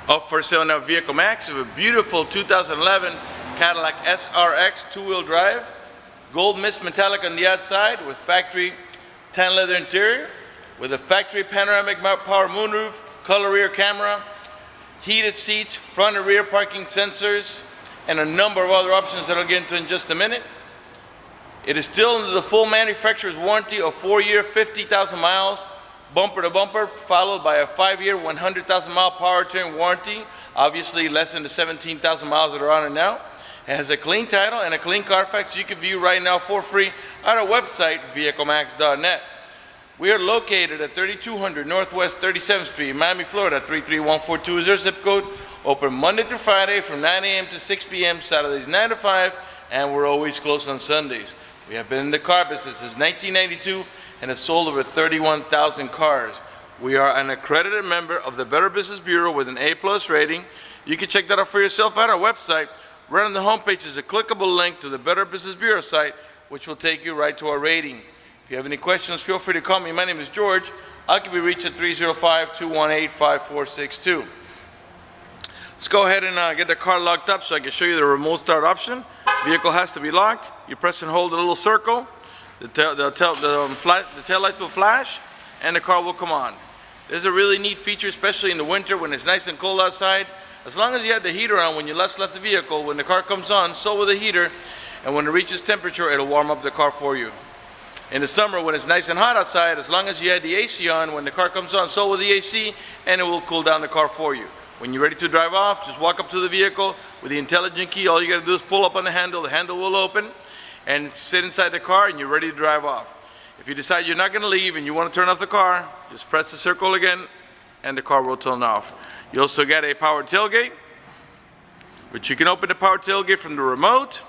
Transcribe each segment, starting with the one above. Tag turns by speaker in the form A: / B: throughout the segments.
A: Up for sale now, Vehiclemax, of a beautiful 2011 Cadillac SRX two-wheel drive, gold mist metallic on the outside with factory tan leather interior, with a factory panoramic power moonroof, color rear camera, heated seats, front and rear parking sensors, and a number of other options that I'll get into in just a minute. It is still under the full manufacturer's warranty of 4-year, 50,000 miles, bumper to bumper, followed by a 5-year, 100,000 mile powertrain warranty, obviously less than the 17,000 miles that are on it now. It has a clean title and a clean Carfax you can view right now for free at our website, vehiclemax.net. We are located at 3200 Northwest 37th Street, Miami, Florida, 33142 is our zip code. Open Monday through Friday from 9 a.m. to 6 p.m., Saturdays 9 to 5, and we're always closed on Sundays. We have been in the car business since 1992 and have sold over 31,000 cars. We are an accredited member of the Better Business Bureau with an A+ rating. You can check that out for yourself at our website. Right on the homepage is a clickable link to the Better Business Bureau site, which will take you right to our rating. If you have any questions, feel free to call me. My name is George. I can be reached at 305-218-5462. Let's go ahead and get the car locked up so I can show you the remote start option. Vehicle has to be locked. You press and hold the little circle. The tail lights will flash and the car will come on. This is a really neat feature, especially in the winter when it's nice and cold outside. As long as you have the heater on when you last left the vehicle, when the car comes on, so will the heater, and when it reaches temperature, it'll warm up the car for you. In the summer, when it's nice and hot outside, as long as you had the AC on, when the car comes on, so will the AC, and it will cool down the car for you. When you're ready to drive off, just walk up to the vehicle with the intelligent key. All you gotta do is pull up on the handle will open, and sit inside the car, and you're ready to drive off. If you decide you're not gonna leave and you wanna turn off the car, just press the circle again, and the car will turn off. You also get a power tailgate, which you can open the power tailgate from the remote,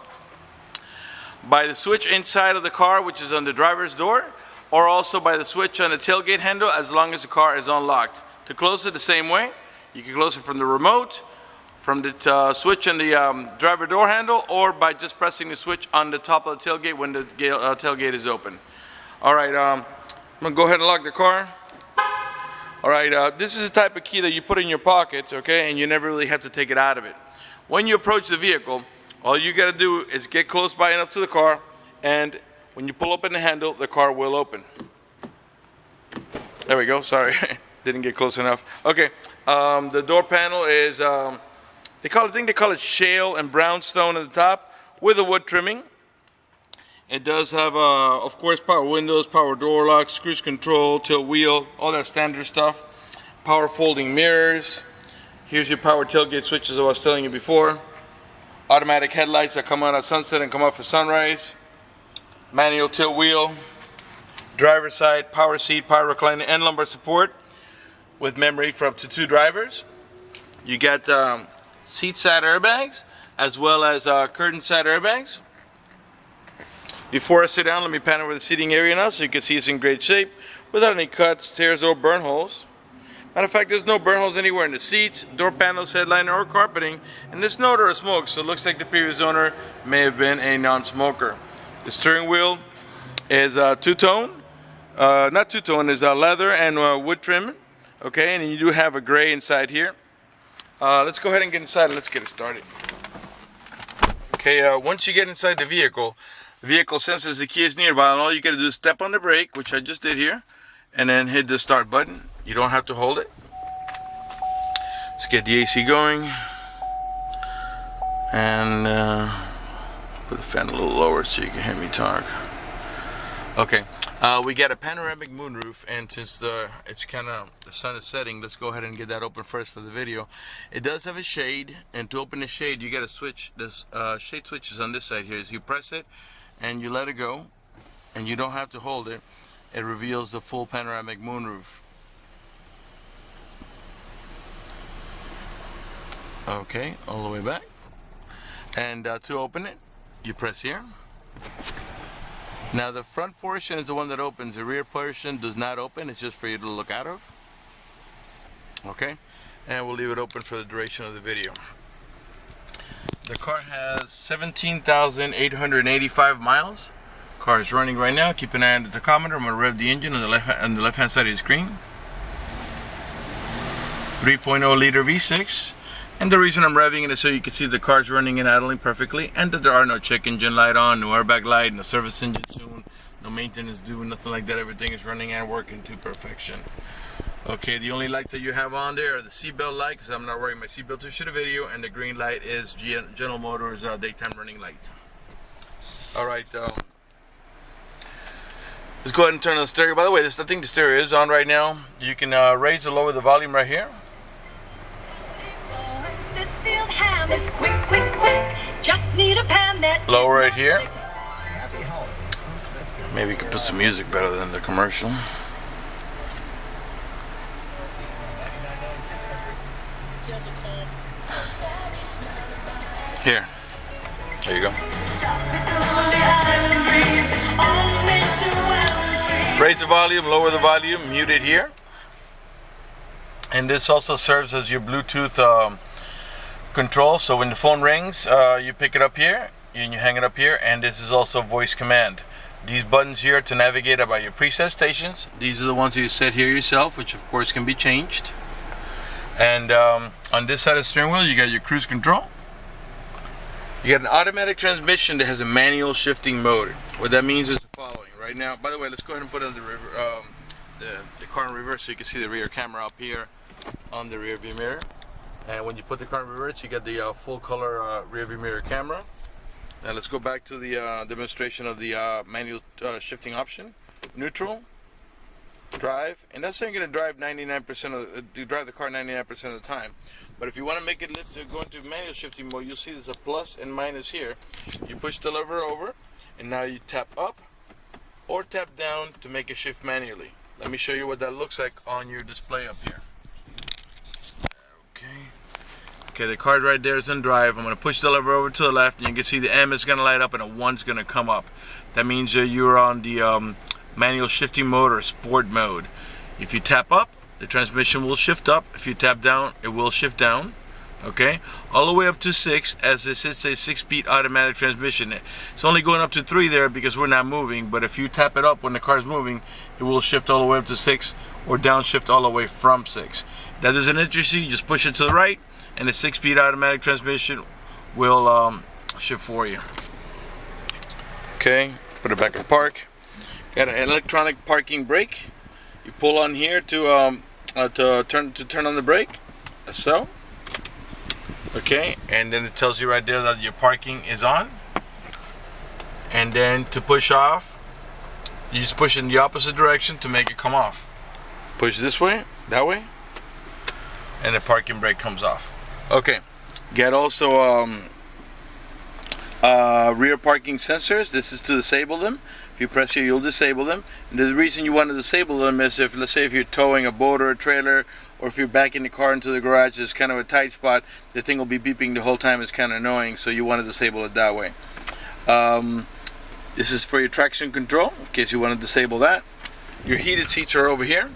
A: by the switch inside of the car, which is on the driver's door, or also by the switch on the tailgate handle as long as the car is unlocked. To close it the same way, you can close it from the remote, from the switch on the driver door handle, or by just pressing the switch on the top of the tailgate when the tailgate is open. All right, I'm gonna go ahead and lock the car. All right, this is the type of key that you put in your pocket, okay, and you never really have to take it out of it. When you approach the vehicle, all you gotta do is get close by enough to the car, and when you pull up in the handle, the car will open. There we go, sorry, didn't get close enough. Okay, the door panel is, I think they call it shale and brownstone at the top with a wood trimming. It does have, of course, power windows, power door locks, cruise control, tilt wheel, all that standard stuff. Power folding mirrors. Here's your power tailgate switch, as I was telling you before. Automatic headlights that come on at sunset and come off at sunrise. Manual tilt wheel. Driver's side, power seat, power recliner, and lumbar support with memory for up to 2 drivers. You get seat side airbags as well as curtain side airbags. Before I sit down, let me pan over the seating area now so you can see it's in great shape without any cuts, tears, or burn holes. Matter of fact, there's no burn holes anywhere in the seats, door panels, headliner, or carpeting, and there's no odor of smoke, so it looks like the previous owner may have been a non-smoker. The steering wheel is two-tone, not two-tone, is leather and wood trim, okay, and you do have a gray inside here. Let's go ahead and get inside and let's get it started. Okay, once you get inside the vehicle senses the key is nearby, and all you gotta do is step on the brake, which I just did here, and then hit the start button. You don't have to hold it. Let's get the AC going, and put the fan a little lower so you can hear me talk. Okay, we got a panoramic moonroof, and since the sun is setting, let's go ahead and get that open first for the video. It does have a shade, and to open the shade, you gotta switch this. Shade switch is on this side here. So you press it, and you let it go, and you don't have to hold it. It reveals the full panoramic moonroof. Okay, all the way back. And to open it, you press here. Now the front portion is the one that opens. The rear portion does not open. It's just for you to look out of. Okay, and we'll leave it open for the duration of the video. The car has 17,885 miles. Car is running right now. Keep an eye on the tachometer. I'm going to rev the engine on the left hand side of the screen. 3.0 liter V6. And the reason I'm revving it is so you can see the car's running and idling perfectly, and that there are no check engine light on, no airbag light, no service engine soon, no maintenance due, nothing like that. Everything is running and working to perfection. Okay, the only lights that you have on there are the seatbelt light, because I'm not wearing my seatbelt to shoot a video, and the green light is General Motors daytime running light. Alright, let's go ahead and turn on the stereo. By the way, I think the stereo is on right now. You can raise or lower the volume right here. Lower right here. Maybe you can put some music better than the commercial. Here. There you go. Raise the volume, lower the volume, mute it here. And this also serves as your Bluetooth control. So when the phone rings, you pick it up here and you hang it up here. And this is also voice command. These buttons here to navigate about your preset stations. These are the ones that you set here yourself, which of course can be changed. And on this side of the steering wheel, you got your cruise control. You got an automatic transmission that has a manual shifting mode. What that means is the following. Right now, by the way, let's go ahead and put on the car in reverse so you can see the rear camera up here on the rear view mirror. And when you put the car in reverse, you get the full color rear view mirror camera. Now let's go back to the demonstration of the manual shifting option. Neutral, drive, and that's saying you're going to drive 99% you drive the car 99% of the time. But if you want to make it lift, go into manual shifting mode, you'll see there's a plus and minus here. You push the lever over, and now you tap up or tap down to make it shift manually. Let me show you what that looks like on your display up here. Okay, the card right there is in drive. I'm going to push the lever over to the left, and you can see the M is going to light up and a 1's going to come up. That means you're on the manual shifting mode or sport mode. If you tap up, the transmission will shift up. If you tap down, it will shift down. Okay, all the way up to 6, as this is a 6-speed automatic transmission. It's only going up to 3 there because we're not moving, but if you tap it up when the car is moving, it will shift all the way up to 6 or downshift all the way from 6. That doesn't interest you, just push it to the right and the 6-speed automatic transmission will shift for you. Okay, put it back in park. Got an electronic parking brake. You pull on here to turn on the brake, so. Okay, and then it tells you right there that your parking is on. And then to push off, you just push in the opposite direction to make it come off. Push this way, that way, and the parking brake comes off. Okay, get also rear parking sensors. This is to disable them. If you press here, you'll disable them. And the reason you want to disable them is if, let's say, if you're towing a boat or a trailer, or if you're backing the car into the garage, there's kind of a tight spot, the thing will be beeping the whole time. It's kind of annoying, so you want to disable it that way. This is for your traction control, in case you want to disable that. Your heated seats are over here.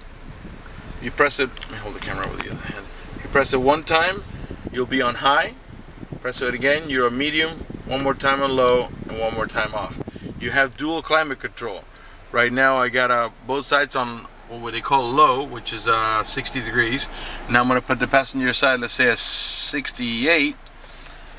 A: You press it, let me hold the camera with the other hand. If you press it one time, you'll be on high. Press it again, you're on medium, one more time on low, and one more time off. You have dual climate control. Right now I got both sides on what they call low, which is 60 degrees. Now I'm going to put the passenger side, let's say, at 68.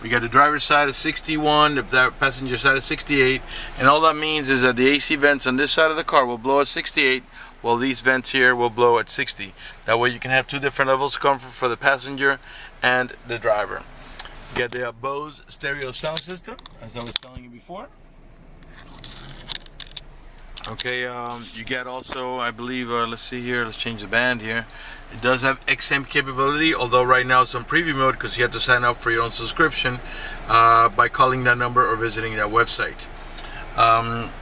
A: We got the driver's side at 61, the passenger side at 68, and all that means is that the AC vents on this side of the car will blow at 68, while these vents here will blow at 60. That way you can have two different levels of comfort for the passenger and the driver. You got the Bose stereo sound system, as I was telling you before. Okay, you get also, I believe, let's see here, let's change the band here. It does have XM capability, although right now it's on preview mode because you have to sign up for your own subscription by calling that number or visiting that website.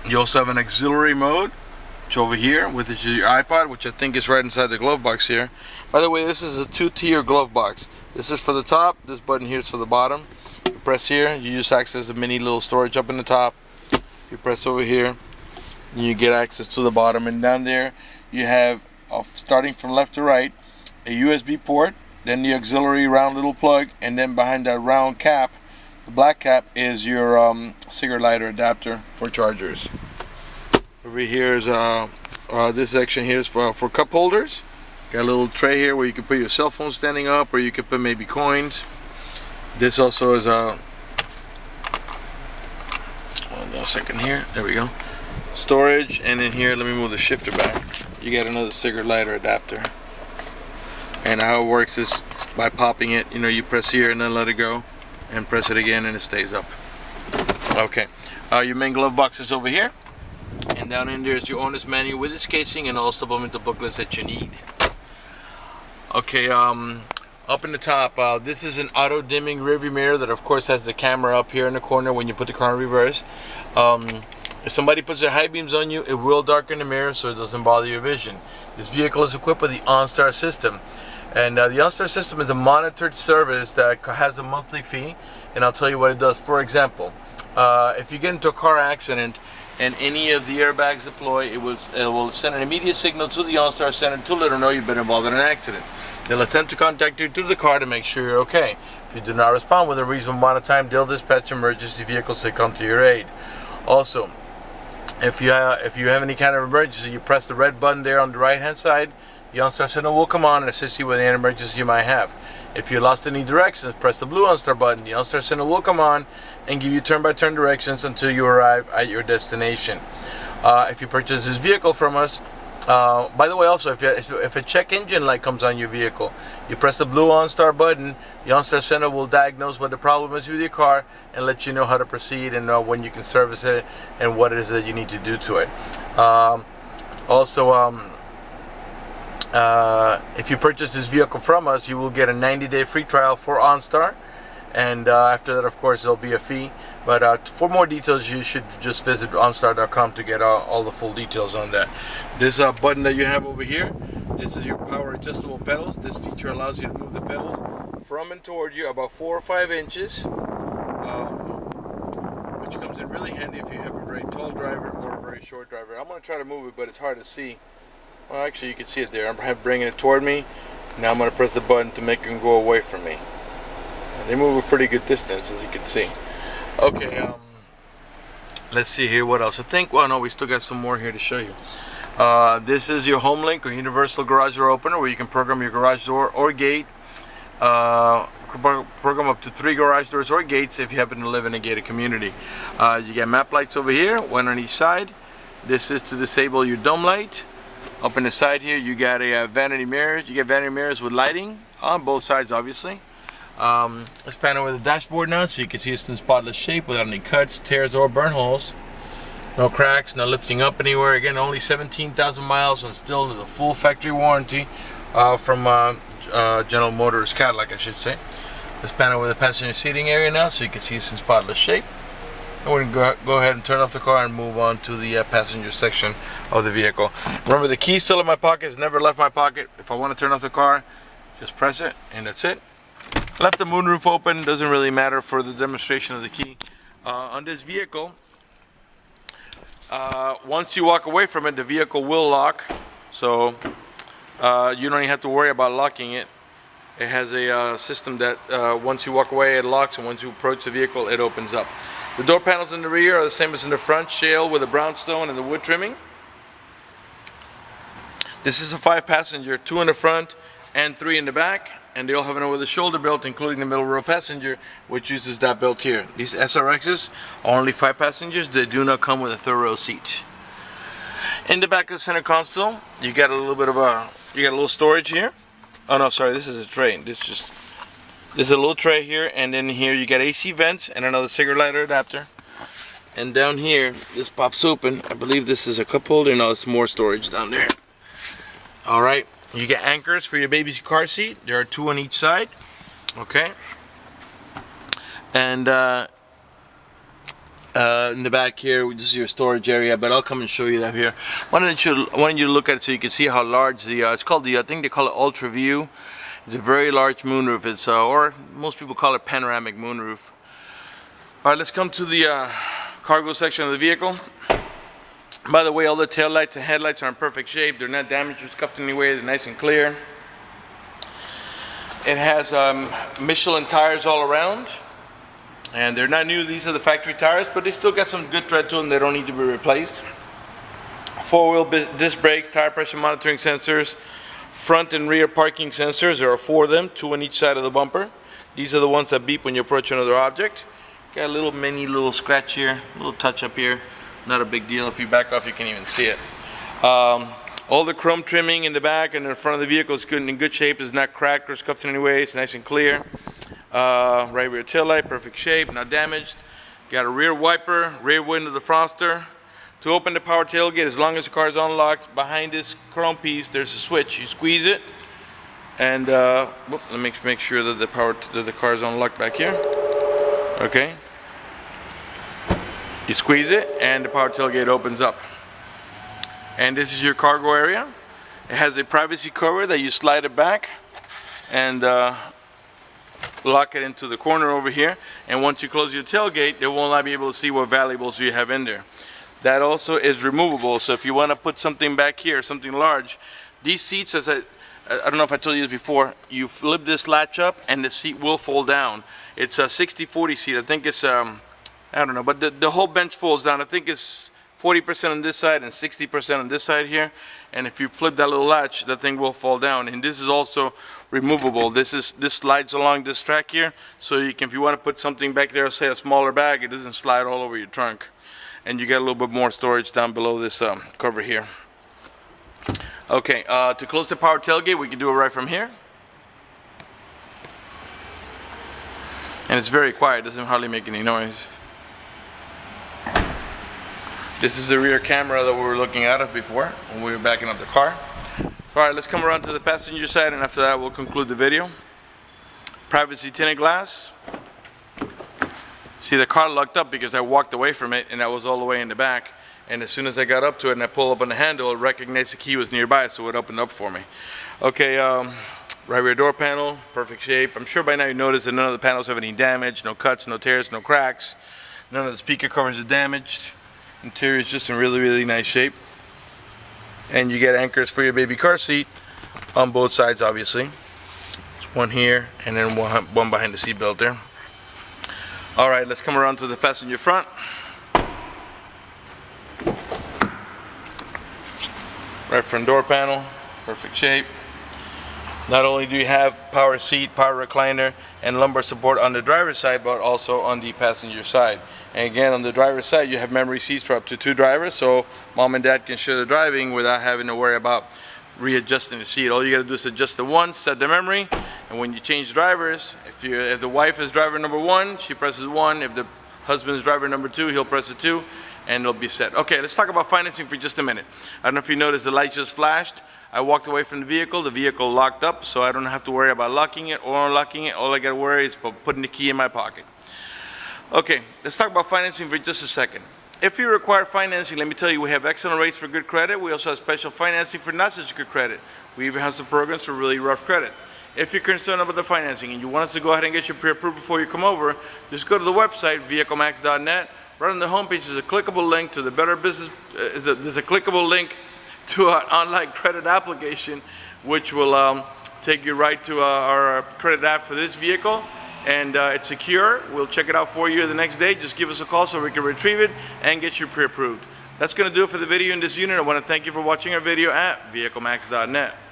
A: You also have an auxiliary mode, which over here, which is your iPod, which I think is right inside the glove box here. By the way, this is a 2-tier glove box. This is for the top, this button here is for the bottom. You press here, you just access a mini little storage up in the top. You press over here, you get access to the bottom, and down there you have, starting from left to right, a USB port, then the auxiliary round little plug, and then behind that round cap, the black cap, is your cigarette lighter adapter for chargers. Over here is this section here is for cup holders. Got a little tray here where you can put your cell phone standing up, or you can put maybe coins. This also is a, hold on a second here, there we go, storage. And in here, let me move the shifter back, you get another cigarette lighter adapter. And how it works is by popping it, you know, you press here and then let it go, and press it again and it stays up. Okay, your main glove box is over here, and down in there is your owner's manual with its casing and all supplemental booklets that you need. Okay, up in the top, this is an auto dimming rearview mirror that of course has the camera up here in the corner when you put the car in reverse. If somebody puts their high beams on you, it will darken the mirror so it doesn't bother your vision. This vehicle is equipped with the OnStar system. And the OnStar system is a monitored service that has a monthly fee, and I'll tell you what it does. For example, if you get into a car accident and any of the airbags deploy, it will send an immediate signal to the OnStar center to let them know you've been involved in an accident. They'll attempt to contact you through the car to make sure you're okay. If you do not respond within a reasonable amount of time, they'll dispatch emergency vehicles to come to your aid. Also, if you have any kind of emergency, you press the red button there on the right hand side. The OnStar center will come on and assist you with any emergency you might have. If you lost any directions, press the blue OnStar button. The OnStar center will come on and give you turn-by-turn directions until you arrive at your destination. If you purchase this vehicle from us, by the way, also if a check engine light comes on your vehicle, you press the blue OnStar button. The OnStar center will diagnose what the problem is with your car and let you know how to proceed and know when you can service it and what it is that you need to do to it. If you purchase this vehicle from us, you will get a 90-day free trial for OnStar, and after that, of course, there'll be a fee. But for more details, you should just visit onstar.com to get all the full details on that. This button that you have over here, this is your power adjustable pedals. This feature allows you to move the pedals from and toward you about 4 or 5 inches, which comes in really handy if you have a very tall driver or a very short driver. I'm going to try to move it, but it's hard to see. Well, actually, you can see it there. I'm bringing it toward me. Now I'm going to press the button to make them go away from me. And they move a pretty good distance, as you can see. Okay, let's see here what else. Well, no, we still got some more here to show you. This is your HomeLink or Universal Garage Door Opener, where you can program your garage door or gate. Program up to 3 garage doors or gates if you happen to live in a gated community. You get map lights over here, one on each side. This is to disable your dome light. Up in the side here, you got a vanity mirrors. You get vanity mirrors with lighting on both sides, obviously. Let's pan over the dashboard now so you can see it's in spotless shape without any cuts, tears, or burn holes. No cracks, no lifting up anywhere. Again, only 17,000 miles and still the full factory warranty from General Motors, Cadillac, I should say. Let's pan over the passenger seating area now so you can see it's in spotless shape. And we're going to go ahead and turn off the car and move on to the passenger section of the vehicle. Remember, the key's still in my pocket. It's never left my pocket. If I want to turn off the car, just press it and that's it. Left the moonroof open. Doesn't really matter for the demonstration of the key. On this vehicle, once you walk away from it, the vehicle will lock. So you don't even have to worry about locking it. It has a system that once you walk away, it locks, and once you approach the vehicle, it opens up. The door panels in the rear are the same as in the front, shale with a brownstone and the wood trimming. This is a 5-passenger, 2 in the front and 3 in the back, and they all have an over-the-shoulder belt, including the middle row passenger, which uses that belt here. These SRXs are only 5 passengers. They do not come with a third row seat. In the back of the center console, you got a little storage here. Oh no, sorry, this is a tray. This is a little tray here, and then here you got AC vents and another cigarette lighter adapter. And down here, this pops open. I believe this is a cup holder. No, it's more storage down there. All right, you get anchors for your baby's car seat. There are 2 on each side. Okay. And in the back here, this is your storage area, but I'll come and show you that here. I wanted you to look at it so you can see how large the it's called the, I think they call it Ultra View. It's a very large moonroof. It's or most people call it panoramic moonroof. All right, let's come to the cargo section of the vehicle. By the way, all the tail lights and headlights are in perfect shape. They're not damaged or scuffed in any way. They're nice and clear. It has Michelin tires all around, and they're not new. These are the factory tires, but they still got some good tread to them. They don't need to be replaced. 4-wheel disc brakes, tire pressure monitoring sensors, Front and rear parking sensors, there are 4 of them, 2 on each side of the bumper. These are the ones that beep when you approach another object. Got a little little scratch here, a little touch up here. Not a big deal. If you back off, you can even see it. All the chrome trimming in the back and in the front of the vehicle is good, in good shape. It's not cracked or scuffed in any way. It's nice and clear. Right rear tail light, perfect shape, not damaged. Got a rear wiper, rear window defroster. To open the power tailgate, as long as the car is unlocked, behind this chrome piece, there's a switch. You squeeze it, and let me make sure that the car is unlocked back here. Okay. You squeeze it, and the power tailgate opens up. And this is your cargo area. It has a privacy cover that you slide it back and lock it into the corner over here. And once you close your tailgate, they will not be able to see what valuables you have in there. That also is removable. So if you want to put something back here, something large, these seats, as I don't know if I told you this before, you flip this latch up and the seat will fold down. It's a 60-40 seat. I think it's I don't know, but the whole bench folds down. I think it's 40% on this side and 60% on this side here. And if you flip that little latch, that thing will fall down. And this is also removable. This slides along this track here, so you can, if you want to put something back there, say a smaller bag, it doesn't slide all over your trunk. And you get a little bit more storage down below this cover here. Okay, to close the power tailgate, we can do it right from here. And it's very quiet, doesn't hardly make any noise. This is the rear camera that we were looking out of before when we were backing up the car. Alright, let's come around to the passenger side, and after that we'll conclude the video. Privacy tinted glass. See, the car locked up because I walked away from it and I was all the way in the back. And as soon as I got up to it and I pulled up on the handle, it recognized the key was nearby, so it opened up for me. Okay, right rear door panel, perfect shape. I'm sure by now you noticed that none of the panels have any damage, no cuts, no tears, no cracks. None of the speaker covers are damaged. Interior is just in really nice shape. And you get anchors for your baby car seat on both sides, obviously. There's one here and then one behind the seat belt there. Alright, let's come around to the passenger front. Right front door panel, perfect shape. Not only do you have power seat, power recliner, and lumbar support on the driver's side, but also on the passenger side. And again, on the driver's side, you have memory seats for up to 2 drivers, so mom and dad can share the driving without having to worry about readjusting the seat. All you got to do is adjust it once, set the memory, and when you change drivers, if the wife is driver number 1, she presses 1. If the husband is driver number 2, he'll press a 2, and it'll be set. Okay, let's talk about financing for just a minute. I don't know if you noticed the light just flashed. I walked away from the vehicle locked up, so I don't have to worry about locking it or unlocking it. All I got to worry is about putting the key in my pocket. Okay, let's talk about financing for just a second. If you require financing, let me tell you, we have excellent rates for good credit. We also have special financing for not such good credit. We even have some programs for really rough credit. If you're concerned about the financing and you want us to go ahead and get you pre-approved before you come over, just go to the website, vehiclemax.net. Right on the homepage is a clickable link to the Better Business. There's a clickable link to our online credit application, which will take you right to our credit app for this vehicle. And it's secure. We'll check it out for you the next day. Just give us a call so we can retrieve it and get you pre-approved. That's going to do it for the video in this unit. I want to thank you for watching our video at vehiclemax.net.